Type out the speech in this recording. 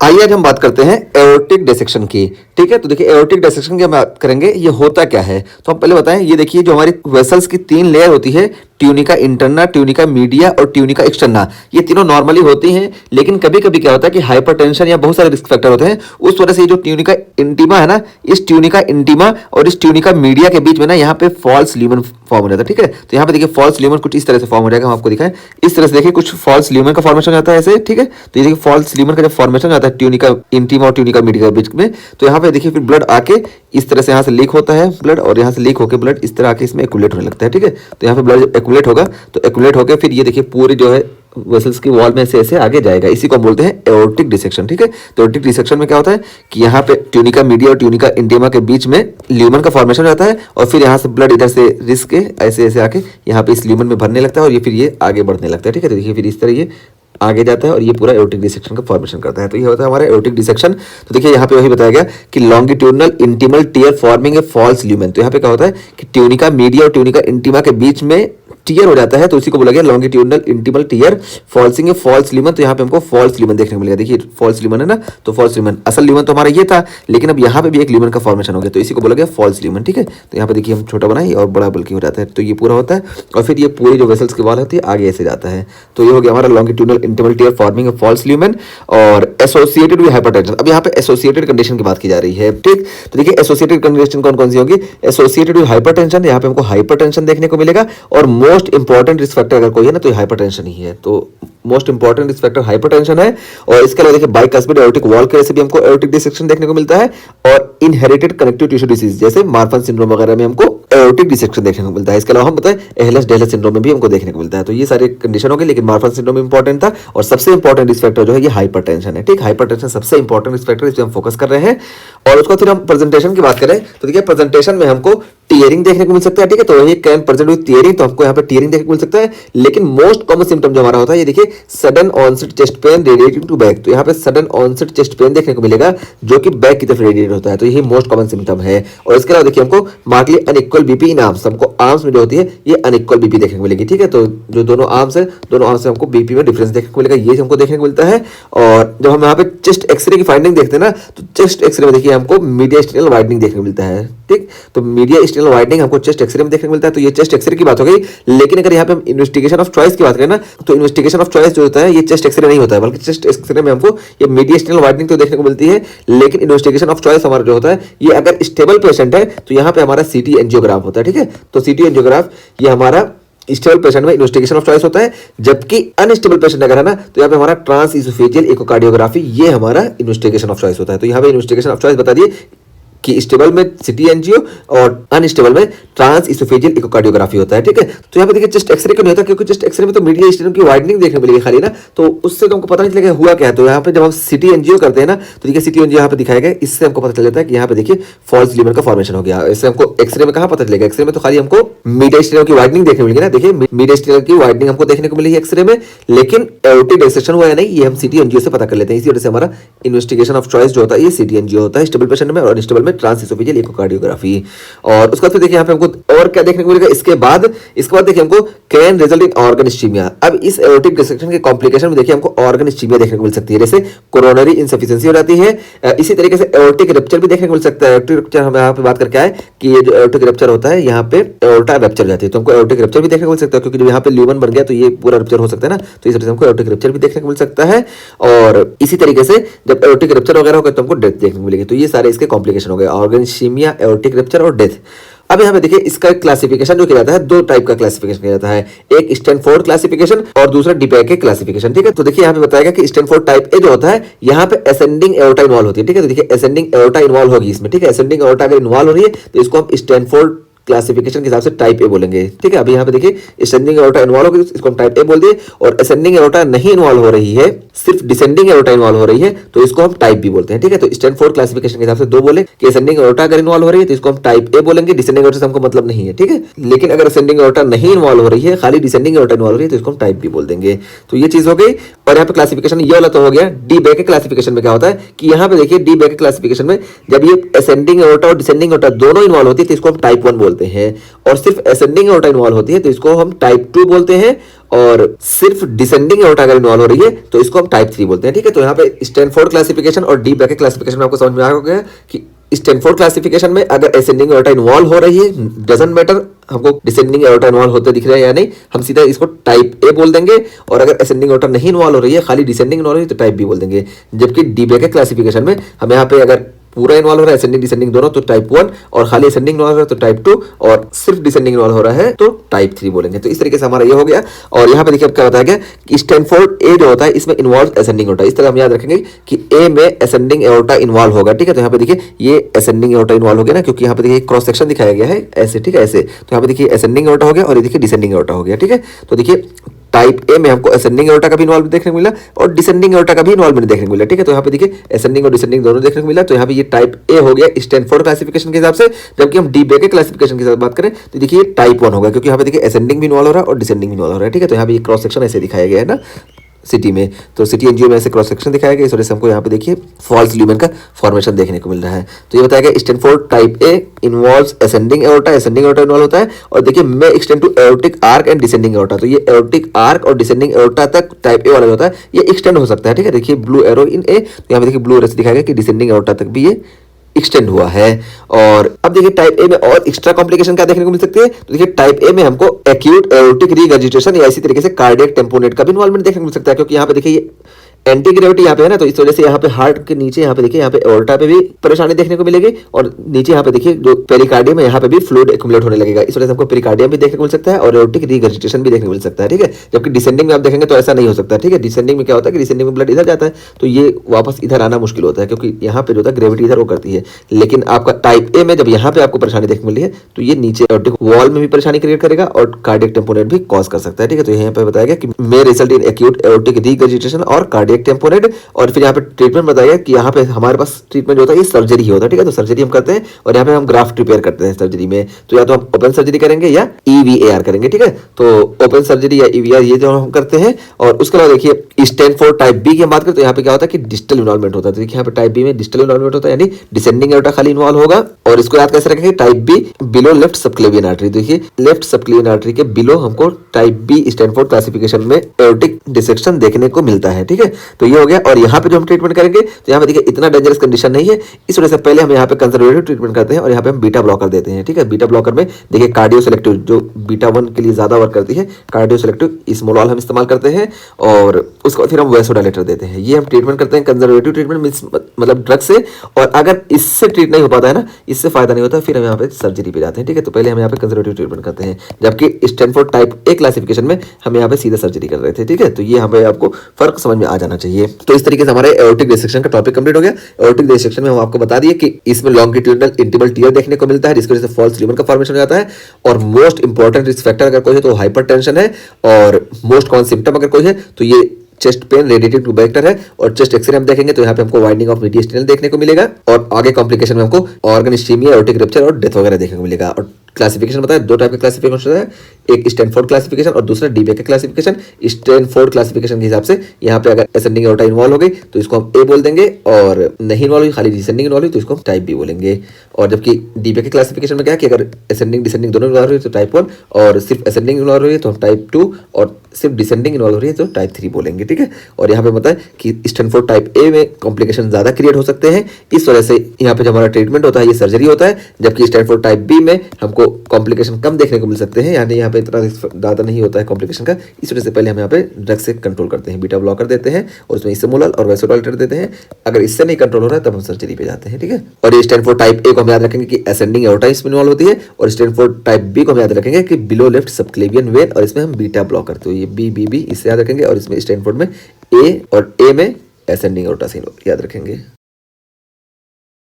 आइए आज हम बात करते हैं एओर्टिक डिसेक्शन की। ठीक है, तो देखिए एओर्टिक डिसेक्शन की हम बात करेंगे, ये होता क्या है। तो हम पहले बताएं, ये देखिए जो हमारी वेसल्स की 3 लेयर होती है, ट्यूनिका इंटरना, ट्यूनिका मीडिया और ट्यूनिका एक्सटर्ना, ये तीनों नॉर्मली होती हैं। लेकिन कभी कभी क्या होता है कि हाइपरटेंशन या बहुत सारे रिस्क फैक्टर होते हैं, उस वजह से ये जो ट्यूनिका इंटीमा है ना, इस ट्यूनिका इंटीमा और इस ट्यूनिका मीडिया के बीच में ना यहाँ पे फॉल्स ल्यूमन फॉर्म हो जाता है। ठीक है, तो यहाँ पे देखिए फॉल्स ल्यूमन कुछ इस तरह से फॉर्म हो जाएगा, हम आपको दिखाएं। इस तरह से देखिए कुछ फॉल्स ल्यूमन का फॉर्मेशन हो जाता है ऐसे। ठीक है, तो ये देखिए फॉल्स ल्यूमन का जब फॉर्मेशन हो जाता है ट्यूनिका इंटीमा और ट्यूनिका मीडिया के बीच में, तो यहाँ पे देखिए फिर ब्लड आके इस तरह से यहाँ से लीक होता है ब्लड, और यहाँ से लीक होकर ब्लड इस तरह आके इसमें एक्यूमुलेट होने लगता है। ठीक है, तो यहाँ पे ब्लड एक्यूमुलेट होगा, तो एक्यूमुलेट होकर फिर ये देखिए पूरी जो है वेसल्स की वॉल में से ऐसे आगे जाएगा, इसी को हम बोलते हैं एओर्टिक डिसेक्शन। ठीक है, तो एओर्टिक डिसेक्शन में क्या होता है कि यहाँ पे ट्यूनिका मीडिया और ट्यूनिका इंटीमा के बीच में ल्यूमन का फॉर्मेशन हो जाता है, और फिर यहाँ से ब्लड इधर से रिस्क के ऐसे ऐसे आके यहाँ पे इस ल्यूमन में भरने लगता है, और ये फिर ये आगे बढ़ने लगता है। ठीक है, तो देखिए फिर इस तरह ये आगे जाता है और ये पूरा एओर्टिक डिसेक्शन का फॉर्मेशन करता है। तो ये होता है हमारा एओर्टिक डिसेक्शन। तो देखिए यहाँ पे वही बताया गया कि longitudinal intimal tear forming a false lumen. तो यहाँ पे क्या होता है कि ट्यूनिका मीडिया और ट्यूनिका इंटीमा के बीच में टीयर हो जाता है, तो उसी को बोला गया लॉन्गिट्यूडनल इंटीमल टीयर फॉल्सिंग ए फॉल्स ल्यूमन। तो यहाँ पे हमको फॉल्स ल्यूमन देखने को मिलेगा। देखिए फॉल्स ल्यूमन है ना, तो फॉल्स ल्यूमन, असल ल्यूमन तो हमारा ये था, लेकिन अब यहाँ पे भी एक ल्यूमन का फॉर्मेशन हो गया, तो इसी को बोला गया फॉल्स ल्यूमन। ठीक है, तो यहाँ पे देखिए हम छोटा बनाए और बड़ा बल्कि हो जाता है, तो ये पूरा होता है, और फिर ये पूरी जो वेसल्स की वॉल होती है आगे ऐसे जाता है। तो ये हो गया हमारा longitudinal intimal tear forming a false lumen और एसोसिएटेड विद हाइपरटेंशन। अब यहाँ पे एसोसिएटेड कंडीशन की बात की जा रही है। ठीक, तो देखिए एसोसिएटेड कंडीशन कौन कौन सी होगी। एसोसिएटेड विद हाइपरटेंशन, यहाँ पे हमको हाइपरटेंशन देखने को मिलेगा, और मोस्ट इंपॉर्टेंट रिस्क फैक्टर अगर कोई है ना तो ये हाइपरटेंशन ही है। तो most important risk factor hypertension है। और इसके अलावा देखिए बाइकस्पिड एओर्टिक वॉल के वजह से भी हमको एओर्टिक डिसेक्शन देखने को मिलता है, और इनहेरिटेड कनेक्टिव टिश्यू डिसीज जैसे मार्फन सिंड्रोम वगैरह में हमको एओर्टिक डिसेक्शन देखने को मिलता है। इसके अलावा हम बताएं एहलस डेहलस सिंड्रोम में भी हमको देखने को मिलता है। तो ये सारे कंडीशन हो गए, लेकिन मार्फन सिंड्रोम इंपॉर्टेंट था, और सबसे इंपॉर्टेंट रिस्क फैक्टर जो है ये हाइपरटेंशन है। ठीक, हाइपरटेंशन सबसे इंपॉर्टेंट रिस्क फैक्टर, इस पर हम फोकस कर रहे हैं। और उसको फिर हम प्रेजेंटेशन की बात करें तो देखिए प्रेजेंटेशन में हमको टीयरिंग देखने को मिल सकता है। ठीक है, तो ये कैन प्रेजेंट विद टीयरिंग, तो हमको यहाँ पे टीयरिंग देखने को मिल सकता है। लेकिन मोस्ट कॉमन सिम्टम जो हमारा होता है ये देखिए sudden onset chest pain radiating to back. तो यहाँ पे सडन ऑनसेट चेस्ट पेन देखने को मिलेगा जो कि बैक की तरफ रेडिएट होता है, तो यही मोस्ट कॉमन सिम्टम है। और इसके अलावा देखिए हमको markedly unequal BP in arms, हमको आर्म्स में जो होती है ये अनइक्वल बीपी देखने को मिलेगी। ठीक है, तो जो दोनों आर्म्स है, दोनों आर्म्स से हमको बीपी में डिफरेंस देखने को मिलेगा, ये हमको देखने को मिलता है। और जब हम यहाँ पे चेस्ट एक्सरे की फाइंडिंग देखते हैं ना, तो चेस्ट एक्सरे में देखिए हमको मीडियस्टिनल वाइडनिंग देखने को मिलता है। ठीक, तो मीडियस्टिनल वाइडनिंग हमको चेस्ट एक्सरे में देखने को मिलता है। तो ये चेस्ट एक्सरे की बात हो गई। लेकिन अगर यहाँ पे हम इन्वेस्टिगेशन ऑफ चॉइस की बात करें ना, तो इन्वेस्टिगेशन ऑफ चॉइस जो होता है ये चेस्ट एक्सरे नहीं होता है, बल्कि चेस्ट एक्सरे में हमको ये मीडियस्टिनल वाइडनिंग तो देखने को मिलती है। लेकिन इन्वेस्टिगेशन ऑफ चॉइस हमारा जो होता है ये अगर स्टेबल पेशेंट है तो यहाँ पे हमारा सीटी एंजियोग्राफ होता है। ठीक है, तो सीटी एंजियोग्राफ ये हमारा स्टेबल पेशेंट में इन्वेस्टिगेशन ऑफ चॉइस होता है। जबकि अनस्टेबल पेशेंट अगर है ना, तो यहाँ पे हमारा ट्रांस इसोफेजियल इकोकार्डियोग्राफी ये हमारा इन्वेस्टिगेशन ऑफ चॉइस होता है। तो यहाँ पे इन्वेस्टिगेशन ऑफ चॉइस बता दिए कि स्टेबल में सिटी एंजियो और अनस्टेबल में ट्रांस इसोफेजियल इकोकार्डियोग्राफी होता है। ठीक है, तो यहाँ पे देखिए चेस्ट एक्सरे क्यों नहीं होता, क्योंकि चेस्ट एक्सरे में तो मीडियस्टिनम की वाइडनिंग देखने को मिलेगी खाली ना, तो उससे तो हमको पता नहीं चलेगा हुआ क्या है। तो यहाँ पे जब हम सिटी एंजियो करते हैं ना, तो देखिए सिटी एंजियो यहाँ पे दिखाया गया, इससे हमको पता चल जाता है कि यहाँ पे देखिए फॉल्स ल्यूमन का फॉर्मेशन हो गया। इससे हमको एक्सरे में कहाँ पता चलेगा, एक्सरे में तो खाली हमको मीडियस्टिनम की वाइडनिंग देखने को मिलेगी ना। देखिए मीडियस्टिनम की वाइडनिंग हमको देखने को मिलेगी एक्सरे में, लेकिन एओर्टिक डिसेक्शन हुआ है नहीं, ये हम सिटी एंजियो से पता कर लेते हैं। इसी वजह से हमारा इन्वेस्टिगेशन ऑफ चॉइस जो होता है ये सिटी एंजियो होता है स्टेबल पेशेंट में, और अनस्टेबल में ट्रांस इसोफेजियल कार्डियोग्राफी। और उसके बाद फिर देखिए यहाँ पे हमको और क्या देखने को मिलेगा। इसके बाद देखिए हमको can result in organ ischaemia. अब इस एओर्टिक डिसेक्शन के कॉम्प्लिकेशन में देखिए हमको ऑर्गन इस्चीमिया देखने को मिल सकती है, जैसे कोरोनरी इनसफिशिएंसी हो जाती है। इसी तरीके से एओर्टिक रप्चर भी देखने को मिल सकता है। एओर्टिक रप्चर हम यहाँ पे बात करके आए कि ये जो एओर्टिक रप्चर होता है यहाँ पे एओर्टा रप्चर हो जाती है, तो हमको एओर्टिक रप्चर भी देखने को मिल सकता है, क्योंकि जब यहाँ पे ल्यूमन बन गया तो ये पूरा रप्चर हो सकता है ना, तो इस वजह से हमको एओर्टिक रप्चर भी देखने को मिल सकता है। और इसी तरीके से जब एओर्टिक रप्चर वगैरह होगा तो हमको डेथ देखने को मिलेगी। तो ये सारे इसके कॉम्प्लिकेशन हो गए, ऑर्गन इस्चीमिया, एओर्टिक रप्चर और डेथ। अब यहाँ पे देखिए इसका क्लासिफिकेशन जो किया जाता है, दो टाइप का क्लासिफिकेशन किया जाता है, एक स्टैनफोर्ड क्लासिफिकेशन और दूसरा डिपैके क्लासिफिकेशन। ठीक है, तो देखिए यहाँ पे बताएगा कि स्टैनफोर्ड टाइप ए जो होता है यहाँ पे असेंडिंग एओर्टा इन्वॉल्व होती है। ठीक है, तो देखिए असेंडिंग एओर्टा इन्वॉल्व होगी इसमें। ठीक है, असेंडिंग एओर्टा अगर इन्वॉल्व हो रही है तो इसको हम स्टैनफोर्ड क्लासिफिकेशन के हिसाब से टाइप ए बोलेंगे। ठीक है, अभी यहाँ पे देखिए असेंडिंग एओर्टा इन्वॉल्व होगी, इसको हम टाइप ए बोल दिए, और असेंडिंग एओर्टा नहीं इन्वॉल्व हो रही है, सिर्फ डिसेंडिंग एओर्टा इन्वॉल्व हो रही है, तो इसको हम टाइप बी बोलते हैं। ठीक है, तो स्टैनफोर्ड क्लासिफिकेशन के हिसाब से दो बोले कि असेंडिंग एओर्टा अगर इन्वॉल्व हो रही है तो इसको हम टाइप ए बोलेंगे, डिसेंडिंग एओर्टा से हमको मतलब नहीं है। ठीक है, लेकिन अगर असेंडिंग एओर्टा नहीं इन्वॉल्व हो रही है, खाली डिसेंडिंग एओर्टा इन्वॉल्व हो रही है, तो इसको हम टाइप बी बोल देंगे। तो ये चीज हो गई। और यहाँ पे क्लासिफिकेशन ये वाला तो हो गया। डी बैके क्लासिफिकेशन में क्या होता है कि यहाँ पे देखिए डी बैके क्लासिफिकेशन में जब ये असेंडिंग एओर्टा और डिसेंडिंग एओर्टा दोनों इन्वॉल्व होती है तो इसको हम टाइप 1 बोलते हैं, और सिर्फ असेंडिंग एओर्टा इन्वॉल्व होती है तो इसको हम टाइप 2 बोलते हैं, और सिर्फ डिसेंडिंग एओर्टा अगर इन्वॉल्व हो रही है तो इसको हम टाइप 3 बोलते हैं, ठीक है। तो यहाँ पे स्टैनफोर्ड क्लासिफिकेशन और डी ब्रैकेट क्लासिफिकेशन में आपको समझ में आ गया कि स्टैनफोर्ड क्लासिफिकेशन में अगर असेंडिंग एओर्टा इन्वॉल्व हो रही है, डजंट मैटर हमको डिसेंडिंग एओर्टा इन्वॉल्व होते दिख रहा है या नहीं, हम सीधा इसको टाइप ए बोल देंगे। और अगर असेंडिंग एओर्टा नहीं इन्वॉल्व हो रही है, खाली डिसेंडिंग इन्वॉल्व हो रही है, तो टाइप बी बोल देंगे। जबकि डी ब्रैकेट क्लासिफिकेशन में हम यहाँ पे अगर पूरा इन्वॉल्व हो रहा है असेंडिंग डिसेंडिंग दोनों तो टाइप 1, और खाली असेंडिंग इन्वॉल्व हो रहा है तो टाइप 2, और सिर्फ डिसेंडिंग इन्वॉल्व हो रहा है तो टाइप 3 बोलेंगे। तो इस तरीके से हमारा ये हो गया। और यहाँ पे देखिए अब क्या बताया गया कि स्टैनफोर्ड ए जो होता है इसमें इन्वॉल्व असेंडिंग एओर्टा। इस तरह हम याद रखेंगे कि ए में असेंडिंग एओर्टा इन्वॉल्व होगा, ठीक है। तो यहाँ पे देखिए ये असेंडिंग एओर्टा इन्वॉल्व हो गया ना, क्योंकि यहाँ पे देखिए क्रॉस सेक्शन दिखाया गया है ऐसे, ठीक है, ऐसे। तो यहाँ पे देखिए असेंडिंग एओर्टा हो गया और ये देखिए डिसेंडिंग एओर्टा हो गया, ठीक है। तो देखिए टाइप ए में हमको असेंडिंग एओर्टा का भी इन्वॉल्वमेंट देखने को मिला और डिसेंडिंग एओर्टा का भी इन्वॉल्वमेंट देखने को मिला, ठीक है। तो यहाँ पे देखिए असेंडिंग और डिसेंडिंग दोनों देखने को मिला। तो यहाँ पे ये टाइप ए हो गया स्टैनफोर्ड क्लासिफिकेशन के हिसाब से। जबकि हम डी ब्रैकेट क्लासिफिकेशन के साथ बात करें तो देखिए टाइप 1 होगा, क्योंकि यहाँ पे देखिए असेंडिंग भी इन्वॉल्व हो रहा है और डिसेंडिंग भी इन्वॉल्व हो रहा है, ठीक है। तो यहाँ पे ये क्रॉस सेक्शन ऐसे दिखाया गया है ना सिटी में, तो सिटी एनजीओ में ऐसे क्रॉस सेक्शन दिखाया गया। इस वजह से हमको यहाँ पे देखिए फॉल्स ल्यूमेन का फॉर्मेशन देखने को मिल रहा है। तो ये बताया गया Stanford type A involves ascending aorta, ascending aorta involve होता है। और देखिए may extend to aortic arch and descending aorta, तो ये एओर्टिक आर्क और डिसेंडिंग एओर्टा तक टाइप ए वाला होता है ये एक्सटेंड हो सकता है, ठीक है। देखिए ब्लू एरो इन ए, तो यहाँ पे देखिए ब्लू एरो से दिखाया गया कि डिसेंडिंग एओर्टा तक भी ये एक्सटेंड हुआ है। और अब देखिए टाइप ए में और एक्स्ट्रा कॉम्प्लिकेशन क्या देखने को मिल सकती है। तो देखिए टाइप ए में हमको एक्यूट एओर्टिक रीगर्जिटेशन या इसी तरीके से कार्डियक टेम्पोनेट का भी इन्वॉल्वमेंट देखने को मिल सकता है, क्योंकि यहाँ पे देखिए ये एंटी ग्रेविटी यहाँ पे है ना, तो इस वजह से यहाँ पे हार्ट के नीचे यहाँ पे देखिए यहाँ पे एओर्टा पे भी परेशानी देखने को मिलेगी और नीचे यहाँ पे देखिए जो पेरिकार्डियम है यहाँ पे भी फ्लूइड एक्युमुलेट होने लगेगा। इस वजह से हमको पेरिकार्डियम भी देखने को मिल सकता है और एओर्टिक रीगर्जिटेशन भी देखने को मिल सकता है, ठीक है। जबकि डिसेंडिंग में आप देखेंगे तो ऐसा नहीं हो सकता, ठीक है। डिसेंडिंग में क्या होता है कि डिसेंडिंग में ब्लड इधर जाता है तो ये वापस इधर आना मुश्किल होता है, क्योंकि यहाँ पे जो होता है ग्रेविटी इधर वो करती है। लेकिन आपका टाइप ए में जब यहाँ पे आपको परेशानी देखने को मिल रही है तो ये नीचे एओर्टिक वॉल में भी परेशानी क्रिएट करेगा और कार्डियक टेम्पोनेट भी कॉज कर सकता है, ठीक है। तो यहाँ पे बताया गया कि may result in acute aortic regurgitation और कार्डियक टेम्पोनेट। और फिर यहाँ पे ट्रीटमेंट बताया कि यहाँ पे हमारे पास ट्रीटमेंट जो होता है ये सर्जरी ही होता है, ठीक है। तो सर्जरी हम करते हैं और यहाँ पे हम ग्राफ्ट रिपेयर करते हैं सर्जरी में। तो या तो हम ओपन सर्जरी करेंगे या EVAR करेंगे, ठीक है। तो ओपन सर्जरी या EVAR ये जो हम करते हैं। और उसके अलावा देखिए स्टैनफोर्ड टाइप बी की बात करें तो यहाँ पे क्या होता है कि डिस्टल इन्वॉल्वमेंट होता है। तो देखिए यहाँ पे टाइप बी में डिस्टल इन्वॉल्वमेंट होता है, यानी डिसेंडिंग एओर्टा खाली इन्वॉल्व होगा। और इसको याद कैसे रखेंगे, type be below left subclavian artery. देखिए लेफ्ट सबक्लेवियन आर्टरी के बिलो हमको टाइप बी स्टैनफोर्ड क्लासिफिकेशन में एओर्टिक डिसेक्शन देखने को मिलता है, ठीक है। तो ये हो गया। और यहाँ पे जो हम ट्रीटमेंट करेंगे तो यहाँ पे देखिए इतना डेंजरस कंडीशन नहीं है, इस वजह से पहले हम यहाँ पे कंजर्वेटिव ट्रीटमेंट करते हैं और यहाँ पे हम बीटा ब्लॉकर देते हैं, ठीक है। बीटा ब्लॉकर में देखिए कार्डियो सेलेक्टिव जो बीटा 1 के लिए ज्यादा वर्क करती है, कार्डियो सेलेक्टिव इस्मोलॉल हम इस्तेमाल करते हैं और उसके बाद फिर हम वैसोडाइलेटर देते हैं। ये हम ट्रीटमेंट करते हैं कंजर्वेटिव ट्रीटमेंट मींस मतलब ड्रग से। और अगर इससे ट्रीट नहीं हो पाता है ना, इससे फायदा नहीं होता, फिर हम यहाँ पे सर्जरी पे जाते हैं, ठीक है। तो पहले हम यहाँ पे कंजर्वेटिव ट्रीटमेंट करते हैं, जबकि स्टैनफोर्ड टाइप ए क्लासिफिकेशन में हम यहाँ पे सीधा सर्जरी कर रहे थे, ठीक है। तो ये यहाँ पे आपको फर्क समझ में आ जाना चाहिए। तो इस तरीके से हमारे एओर्टिक डिसेक्शन का टॉपिक कंप्लीट हो गया। एओर्टिक डिसेक्शन में हम आपको बता दिए कि इसमें लॉन्गिट्यूडिनल इंटिमल टियर देखने को मिलता है, जिसकी वजह से फॉल्स ल्यूमेन का फॉर्मेशन हो जाता है। और मोस्ट इंपॉर्टेंट रिस्क फैक्टर अगर कोई है तो हाइपरटेंशन है। और मोस्ट कॉमन सिम्टम अगर कोई है तो ये चेस्ट पेन रेडिएटेड ट्यूबैक्टर है। और चेस्ट एक्सरे हम देखेंगे तो यहाँ पे हमको वाइडनिंग ऑफ मीडियस्टिनल देखने को मिलेगा। और आगे कॉम्प्लिकेशन में हमको ऑर्गन इस्चीमिया, एओर्टिक रप्चर और डेथ वगैरह देखने को मिलेगा। और क्लासिफिकेशन बताया दो टाइप के क्लासिफिकेशन है, एक स्टैनफोर्ड क्लासिफिकेशन और दूसरा D bracket classification. Stanford classification के हिसाब से यहाँ पे अगर असेंडिंग एओर्टा इन्वॉल्व हो गई तो इसको हम ए बोल देंगे, और नहीं इन्वॉल्व हुई खाली डिसेंडिंग इन्वॉल्व हुई तो इसको हम टाइप बी बोलेंगे। और जबकि डी ब्रैकेट क्लासिफिकेशन में क्या है कि अगर असेंडिंग डिसेंडिंग दोनों इन्वॉल्व हुई तो टाइप 1, और सिर्फ असेंडिंग इन्वॉल्व हुई तो हम टाइप 2, और सिर्फ डिसेंडिंग इन्वॉल्व हो रही है तो टाइप 3 बोलेंगे, ठीक है। और यहाँ पे बताएं कि स्टैनफोर्ड टाइप ए में कॉम्प्लिकेशन ज्यादा क्रिएट हो सकते हैं, इस वजह से यहाँ पे जो हमारा ट्रीटमेंट होता है ये सर्जरी होता है। जबकि स्टैनफोर्ड टाइप बी में हमको कॉम्प्लिकेशन कम देखने को मिल सकते हैं, यानी यहाँ पे इतना ज्यादा नहीं होता है कॉम्प्लिकेशन का। इस वजह से पहले हम यहाँ पे ड्रग से कंट्रोल करते हैं, बीटा ब्लॉकर देते हैं और उसमें इस्मोलॉल और वैसोडाइलेटर देते हैं। अगर इससे नहीं कंट्रोल हो रहा है तब हम सर्जरी पे जाते हैं, ठीक है। और ये स्टैनफोर्ड टाइप ए को हम याद रखेंगे कि असेंडिंग एओर्टा इसमें इन्वॉल्व होती है, और स्टैनफोर्ड टाइप बी को हम याद रखेंगे कि बिलो लेफ्ट सबक्लेवियन वेन, और इसमें हम बीटा ब्लॉकर, तो ये बी इससे याद रखेंगे। और इसमें स्टैनफोर्ड में ए और ए में असेंडिंग एओर्टा से याद रखेंगे।